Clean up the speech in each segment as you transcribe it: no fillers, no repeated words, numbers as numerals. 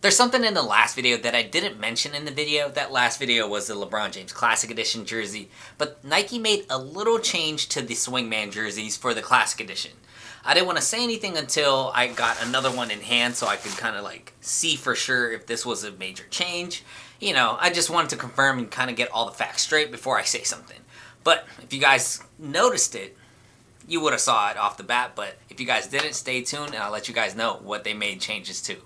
There's something in the last video that I didn't mention in the video. That last video was the LeBron James Classic Edition jersey, but Nike made a little change to the Swingman jerseys for the Classic Edition. I didn't want to say anything until I got another one in hand so I could kind of like see for sure if this was a major change. You know, I just wanted to confirm and kind of get all the facts straight before I say something. But if you guys noticed it, you would have saw it off the bat, but if you guys didn't, stay tuned and I'll let you guys know what they made changes to.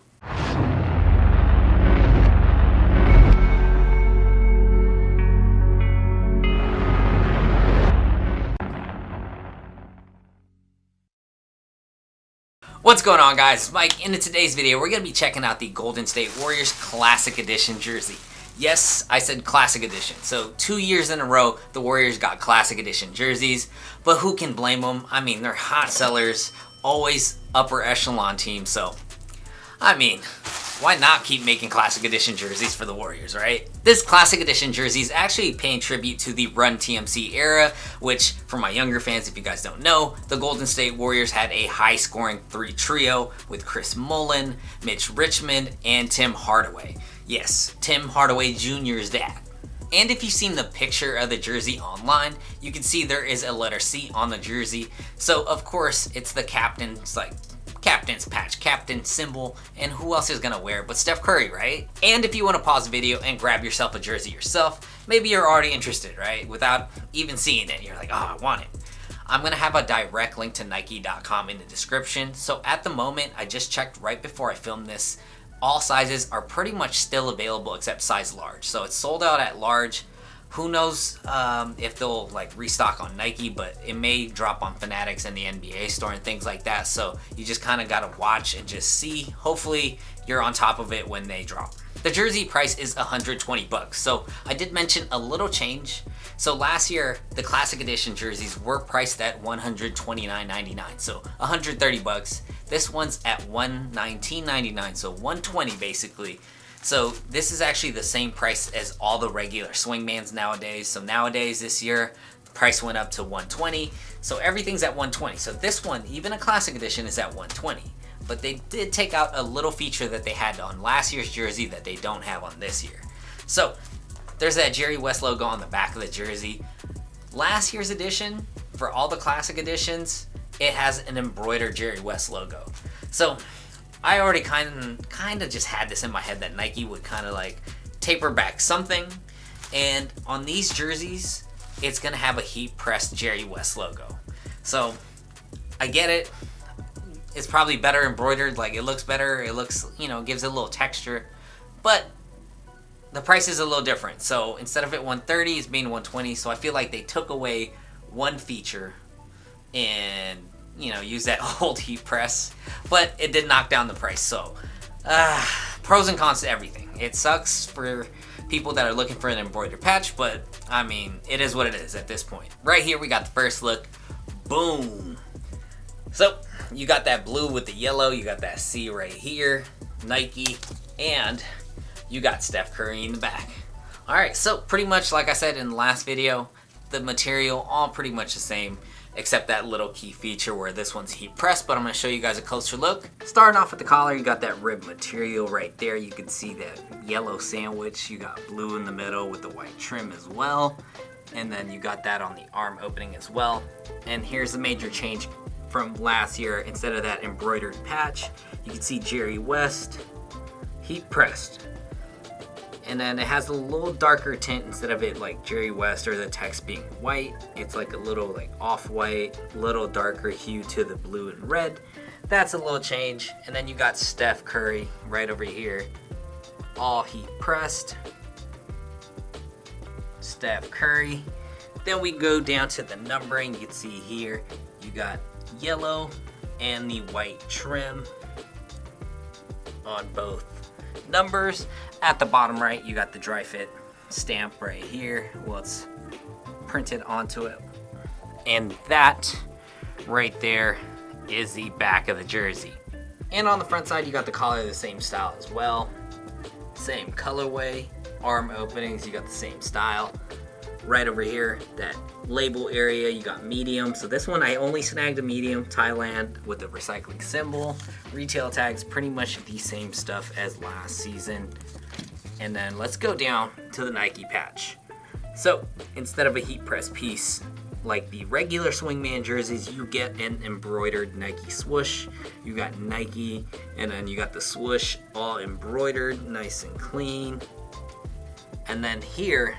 What's going on, guys? Mike. In today's video, we're going to be checking out the Golden State Warriors Classic Edition jersey. Yes, I said Classic Edition. So 2 years in a row, the Warriors got Classic Edition jerseys. But who can blame them? I mean, they're hot sellers, always upper echelon team. So, I mean, why not keep making Classic Edition jerseys for the Warriors, right? This Classic Edition jersey is actually paying tribute to the Run TMC era, which, for my younger fans, if you guys don't know, the Golden State Warriors had a high-scoring three trio with Chris Mullin, Mitch Richmond, and Tim Hardaway. Yes, Tim Hardaway Jr.'s dad. And if you've seen the picture of the jersey online, you can see there is a letter C on the jersey. So, of course, it's the captain's patch, captain symbol, and who else is gonna wear it but Steph Curry, right? And if you want to pause the video and grab yourself a jersey yourself, maybe you're already interested, right? Without even seeing it, you're like, oh, I want it. I'm gonna have a direct link to Nike.com in the description. So at the moment, I just checked right before I filmed this, all sizes are pretty much still available except size large. So it's sold out at large. Who knows if they'll like restock on Nike, but it may drop on Fanatics and the NBA store and things like that. So you just kind of got to watch and just see. Hopefully you're on top of it when they drop. The jersey price is $120. So I did mention a little change. So last year, the Classic Edition jerseys were priced at $129.99. So $130. This one's at $119.99. So $120 basically. So this is actually the same price as all the regular Swingmans nowadays. So nowadays, this year, the price went up to $120. So everything's at $120. So this one, even a Classic Edition, is at $120. But they did take out a little feature that they had on last year's jersey that they don't have on this year. So there's that Jerry West logo on the back of the jersey. Last year's edition, for all the Classic Editions, it has an embroidered Jerry West logo. So I already kind of just had this in my head that Nike would kind of like taper back something. And on these jerseys, it's going to have a heat pressed Jerry West logo. So I get it. It's probably better embroidered. Like, it looks better. It looks, you know, gives it a little texture. But the price is a little different. So instead of it $130, it's being $120. So I feel like they took away one feature and, you know, use that old heat press, but it did knock down the price. So pros and cons to everything. It sucks for people that are looking for an embroidered patch, but I mean, it is what it is at this point. Right here we got the first look. Boom. So you got that blue with the yellow, you got that C right here, Nike, and you got Steph Curry in the back. All right, so pretty much like I said in the last video, the material all pretty much the same, except that little key feature where this one's heat pressed, but I'm gonna show you guys a closer look. Starting off with the collar, you got that rib material right there. You can see that yellow sandwich. You got blue in the middle with the white trim as well. And then you got that on the arm opening as well. And here's the major change from last year. Instead of that embroidered patch, you can see Jerry West heat pressed. And then it has a little darker tint instead of it like Jerry West or the text being white. It's like a little like off-white, little darker hue to the blue and red. That's a little change. And then you got Steph Curry right over here, all heat pressed. Steph Curry. Then we go down to the numbering. You can see here, you got yellow and the white trim on both numbers. At the bottom right, you got the dry fit stamp right here. Well, it's printed onto it. And that right there is the back of the jersey. And on the front side, you got the collar the same style as well. Same colorway. Arm openings, you got the same style. right over here, that label area, you got medium. So this one I only snagged a medium, Thailand, with the recycling symbol. Retail tags, pretty much the same stuff as last season. And then let's go down to the Nike patch. So instead of a heat press piece like the regular Swingman jerseys, you get an embroidered Nike swoosh. You got Nike, and then you got the swoosh all embroidered, nice and clean. And then here,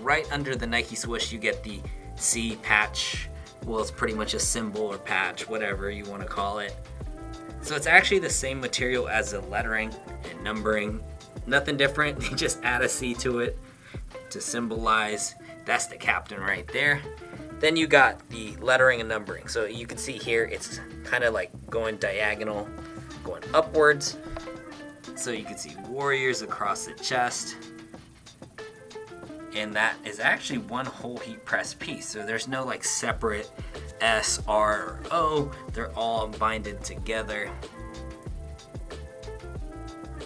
right under the Nike swoosh, you get the C patch. Well, it's pretty much a symbol or patch, whatever you want to call it. So it's actually the same material as the lettering and numbering. Nothing different, they just add a C to it to symbolize that's the captain right there. Then you got the lettering and numbering. So you can see here, it's kind of like going diagonal, going upwards. So you can see Warriors across the chest. And that is actually one whole heat press piece. So there's no like separate S, R, or O. They're all binded together.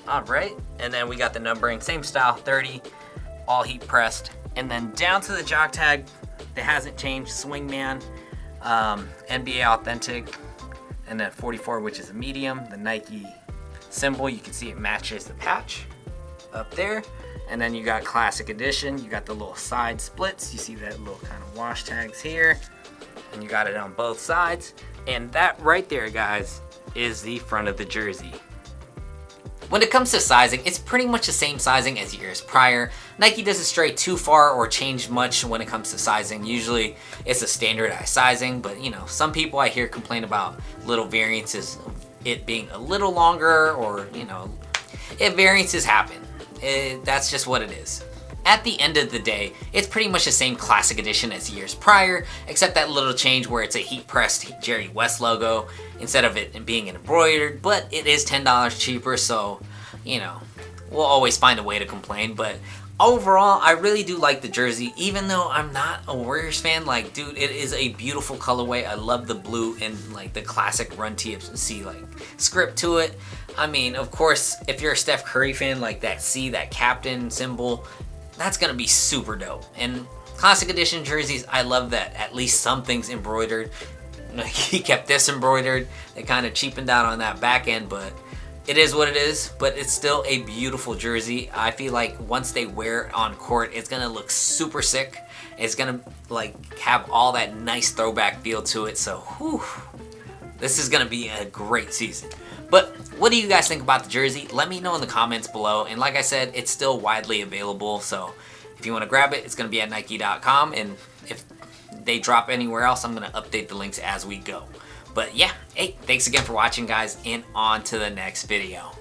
All right, and then we got the numbering, same style, 30, all heat pressed. And then down to the jock tag, it hasn't changed, Swingman, NBA Authentic, and then 44, which is a medium, the Nike symbol, you can see it matches the patch up there. And then you got Classic Edition, you got the little side splits, you see that little kind of wash tags here, and you got it on both sides. And that right there, guys, is the front of the jersey. When it comes to sizing, it's pretty much the same sizing as years prior. Nike doesn't stray too far or change much when it comes to sizing. Usually it's a standardized sizing, but you know, some people I hear complain about little variances, it being a little longer, or you know, variances happen. That's just what it is. At the end of the day, it's pretty much the same classic edition as years prior, except that little change where it's a heat pressed Jerry West logo instead of it being embroidered, but it is $10 cheaper, so you know, we'll always find a way to complain. But overall, I really do like the jersey, even though I'm not a Warriors fan. Like, dude, it is a beautiful colorway. I love the blue and like the classic Run TMC like script to it. I mean, of course, if you're a Steph Curry fan, like that C, that captain symbol, that's gonna be super dope. And classic edition jerseys, I love that at least something's embroidered. Like, he kept this embroidered. They kind of cheapened out on that back end, but it is what it is. But it's still a beautiful jersey. I feel like once they wear it on court, it's gonna look super sick. It's gonna like have all that nice throwback feel to it. So, whew, this is gonna be a great season. But what do you guys think about the jersey? Let me know in the comments below. And like I said, it's still widely available. So if you want to grab it, it's going to be at Nike.com. And if they drop anywhere else, I'm going to update the links as we go. But yeah, hey, thanks again for watching, guys. And on to the next video.